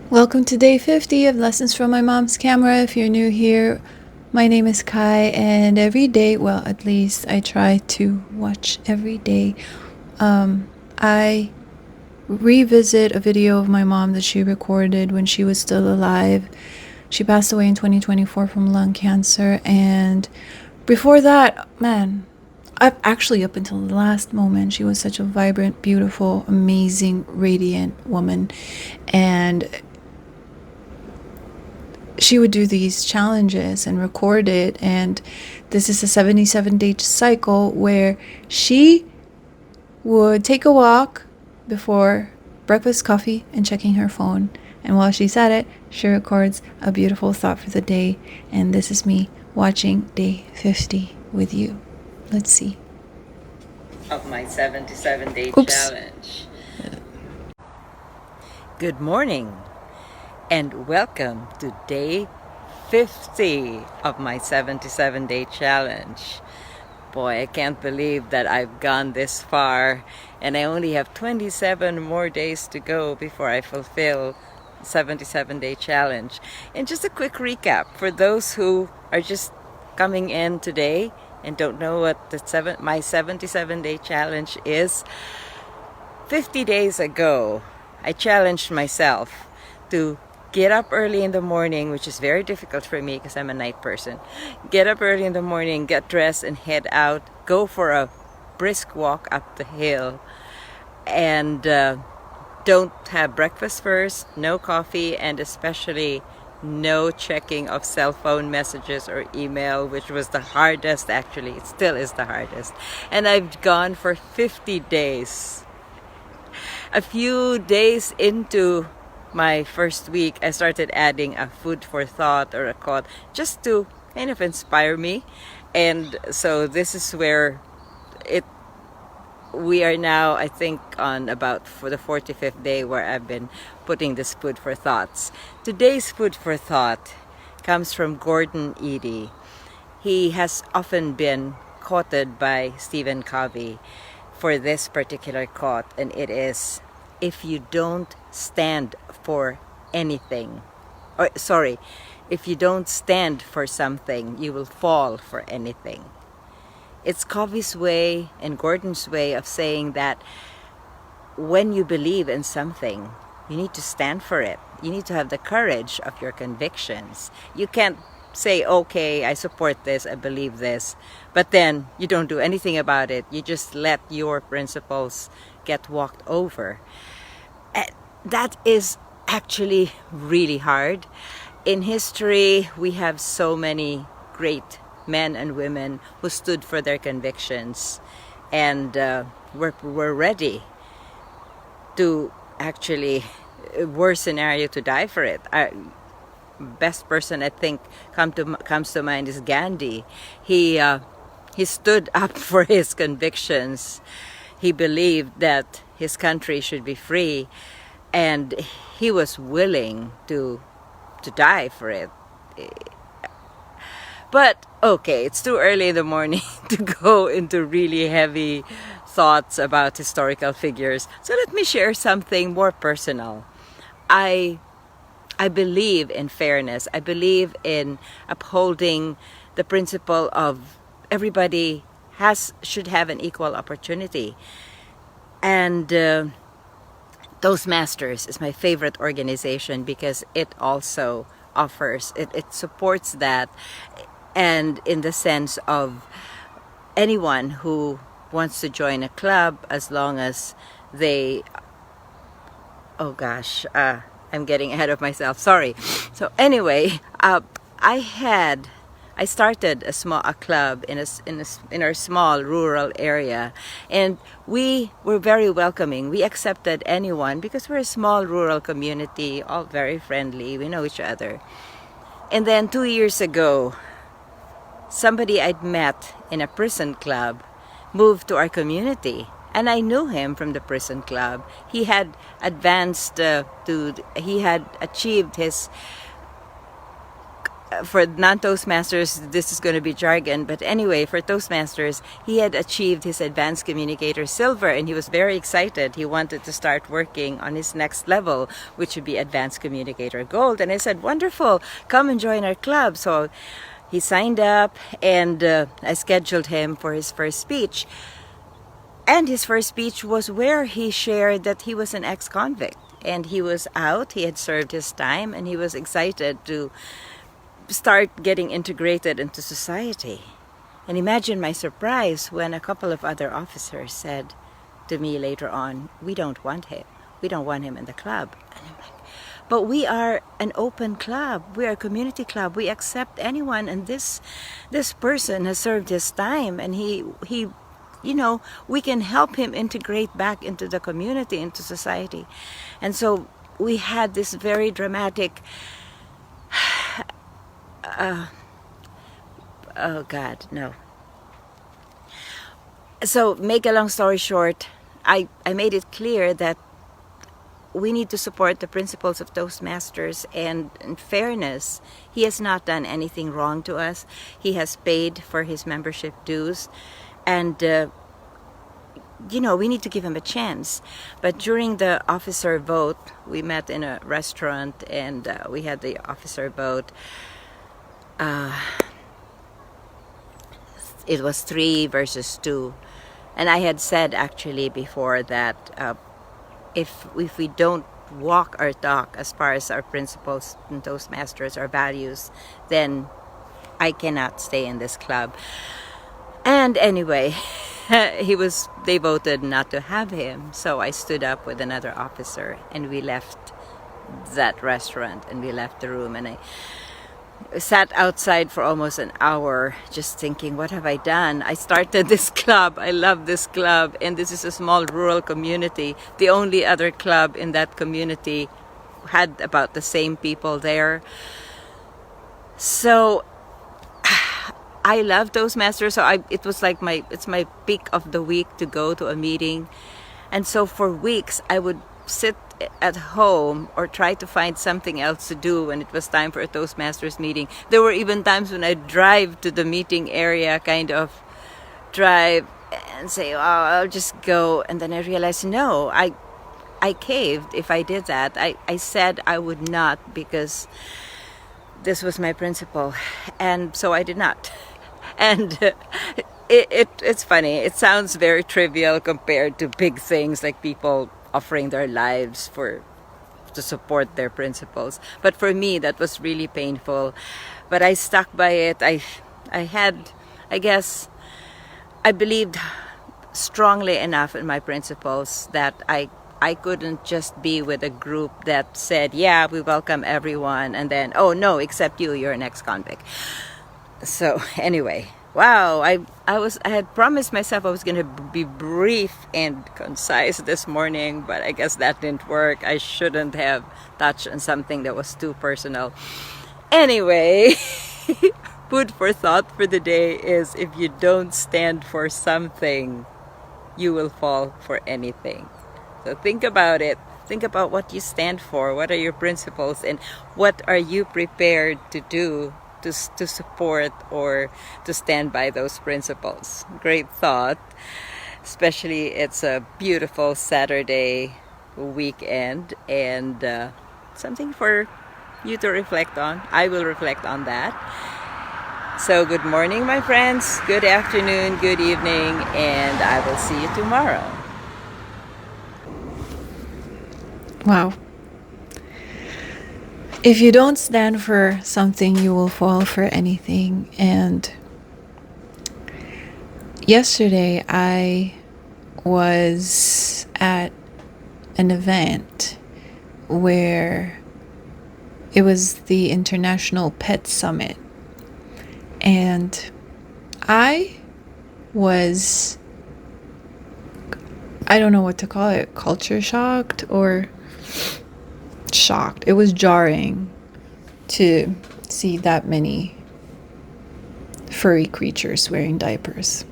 Welcome to day 50 of Lessons from My Mom's Camera. If you're new here, my name is Kai, and every day, well, at least I try to watch every day, I revisit a video of my mom that she recorded when she was still alive. She passed away in 2024 from lung cancer, and before that, man, up until the last moment, she was such a vibrant, beautiful, amazing, radiant woman. And she would do these challenges and record it, and this is a 77-day cycle where she would take a walk before breakfast, coffee, and checking her phone. And while she's at it, she records a beautiful thought for the day. And this is me watching day 50 with you. Let's see. Of my 77-day Oops. challenge. Good morning and welcome to day 50 of my 77-day challenge. Boy, I can't believe that I've gone this far and I only have 27 more days to go before I fulfill the 77-day challenge. And just a quick recap for those who are just coming in today and don't know what my 77-day challenge is. 50 days ago, I challenged myself to get up early in the morning, which is very difficult for me because I'm a night person. Get up early in the morning, get dressed and head out, go for a brisk walk up the hill, and don't have breakfast first, no coffee, and especially no checking of cell phone messages or email, which was the hardest. Actually, it still is the hardest. And I've gone for 50 days. A few days into my first week, I started adding a food for thought or a quote just to kind of inspire me. And so this is where we are now, I think, on about for the 45th day where I've been putting this food for thoughts. Today's food for thought comes from Gordon Eddy. He has often been quoted by Stephen Covey for this particular quote, and it is, if you don't stand for anything, if you don't stand for something, you will fall for anything. It's Covey's way and Gordon's way of saying that when you believe in something, you need to stand for it. You need to have the courage of your convictions. You can't say, okay, I support this, I believe this, but then you don't do anything about it. You just let your principles get walked over. That is actually really hard. In history, we have so many great men and women who stood for their convictions and were ready to actually, worst scenario, to die for it. Best person I think comes to mind is Gandhi. He stood up for his convictions. He believed that his country should be free, and he was willing to die for it. But okay, it's too early in the morning to go into really heavy thoughts about historical figures. So let me share something more personal. I believe in fairness. I believe in upholding the principle of everybody should have an equal opportunity. And Toastmasters is my favorite organization because it also offers, it supports that, and in the sense of anyone who wants to join a club, as long as they, oh gosh, I'm getting ahead of myself, sorry. So anyway, I started a club in our small rural area, and we were very welcoming. We accepted anyone because we're a small rural community, all very friendly. We know each other. And then 2 years ago, somebody I'd met in a prison club moved to our community. And I knew him from the prison club. He had advanced he had achieved his for non-Toastmasters, this is going to be jargon, but anyway, for Toastmasters, he had achieved his Advanced Communicator Silver, and he was very excited. He wanted to start working on his next level, which would be Advanced Communicator Gold. And I said, wonderful, come and join our club. So he signed up, and I scheduled him for his first speech. And his first speech was where he shared that he was an ex-convict, and he was out, he had served his time, and he was excited to start getting integrated into society. And imagine my surprise when a couple of other officers said to me later on, we don't want him. We don't want him in the club. And I'm like, but we are an open club. We are a community club. We accept anyone. And this person has served his time, and he you know, we can help him integrate back into the community, into society. And so we had this very dramatic oh God, no. So make a long story short, I made it clear that we need to support the principles of Toastmasters and fairness. He has not done anything wrong to us. He has paid for his membership dues, and you know, we need to give him a chance. But during the officer vote, we met in a restaurant, and we had the officer vote. It was 3 versus 2, and I had said actually before that if we don't walk our talk as far as our principles and Toastmasters, our values, then I cannot stay in this club. And anyway, they voted not to have him, so I stood up with another officer, and we left that restaurant, and we left the room, and I sat outside for almost an hour just thinking, what have I done? I started this club. I love this club, and this is a small rural community. The only other club in that community had about the same people there. So I love Toastmasters. So it was like it's my peak of the week to go to a meeting. And so for weeks I would sit at home or try to find something else to do when it was time for a Toastmasters meeting. There were even times when I'd drive to the meeting area, kind of drive and say, oh, I'll just go. And then I realized, no, I caved if I did that. I said I would not, because this was my principle. And so I did not. And it's funny. It sounds very trivial compared to big things like people offering their lives to support their principles. But for me, that was really painful. But I stuck by it. I guess, I believed strongly enough in my principles that I couldn't just be with a group that said, yeah, we welcome everyone, and then, oh no, except you're an ex-convict. So anyway, wow, I had promised myself I was going to be brief and concise this morning, but I guess that didn't work. I shouldn't have touched on something that was too personal. Anyway, food for thought for the day is, if you don't stand for something, you will fall for anything. So think about it. Think about what you stand for. What are your principles, and what are you prepared to do to support or to stand by those principles? Great thought. Especially it's a beautiful Saturday weekend, and something for you to reflect on. I will reflect on that. So good morning, my friends. Good afternoon, good evening, and I will see you tomorrow. Wow. If you don't stand for something, you will fall for anything. And yesterday I was at an event where it was the International Pet Summit. And I don't know what to call it, culture shocked or shocked. It was jarring to see that many furry creatures wearing diapers.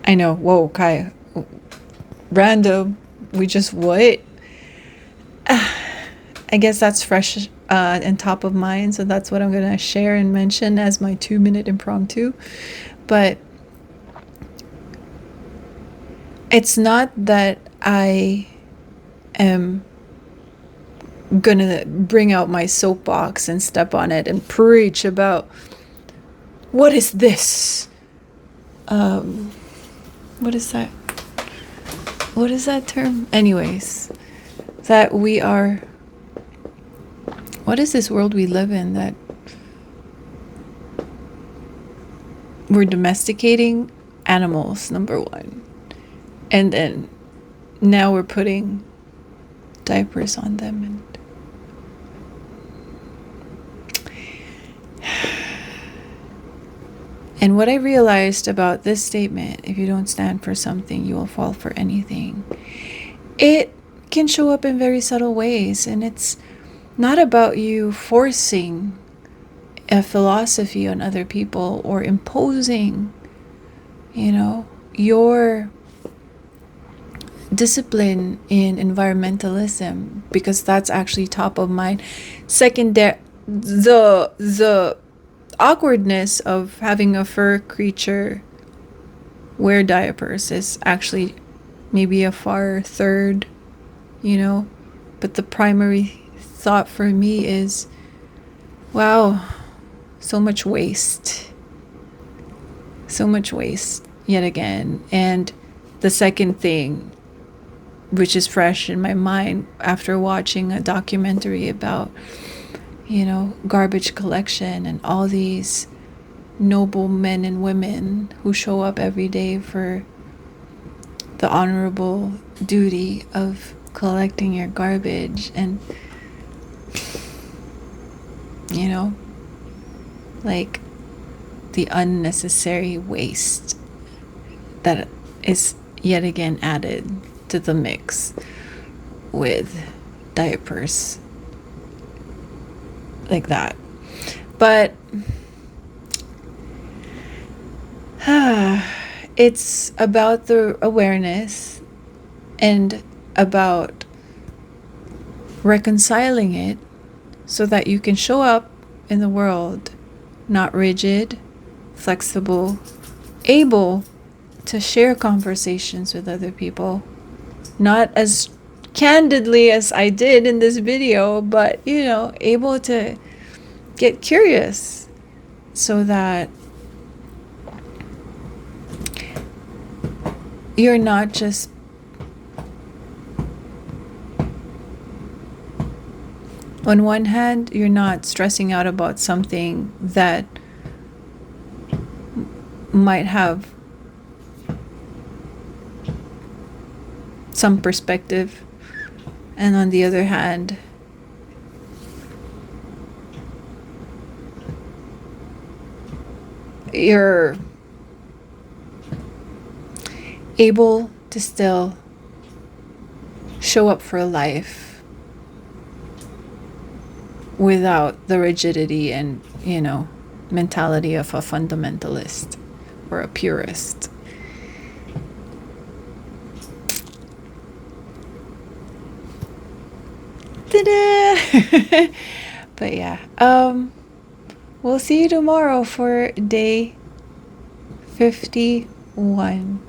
I know, whoa, Kai, random, we just what? I guess that's fresh and top of mind, so that's what I'm gonna share and mention as my 2-minute impromptu. But it's not that I am gonna bring out my soapbox and step on it and preach about what is this? What is that? What is that term? Anyways, that we are. What is this world we live in that we're domesticating animals, number one. And then now we're putting diapers on them. And what I realized about this statement, if you don't stand for something, you will fall for anything, it can show up in very subtle ways. And it's not about you forcing a philosophy on other people or imposing, your discipline in environmentalism, because that's actually top of mind. Second, the awkwardness of having a fur creature wear diapers is actually maybe a far third, but the primary thought for me is, wow, so much waste yet again. And the second thing, which is fresh in my mind after watching a documentary about garbage collection and all these noble men and women who show up every day for the honorable duty of collecting your garbage, and like the unnecessary waste that is yet again added to the mix with diapers like that. But it's about the awareness and about reconciling it so that you can show up in the world not rigid, flexible, able to share conversations with other people, not as candidly as I did in this video, but able to get curious so that you're not just on one hand, you're not stressing out about something that might have some perspective, and on the other hand, you're able to still show up for life without the rigidity and mentality of a fundamentalist or a purist. Ta-da! But yeah, we'll see you tomorrow for day 51.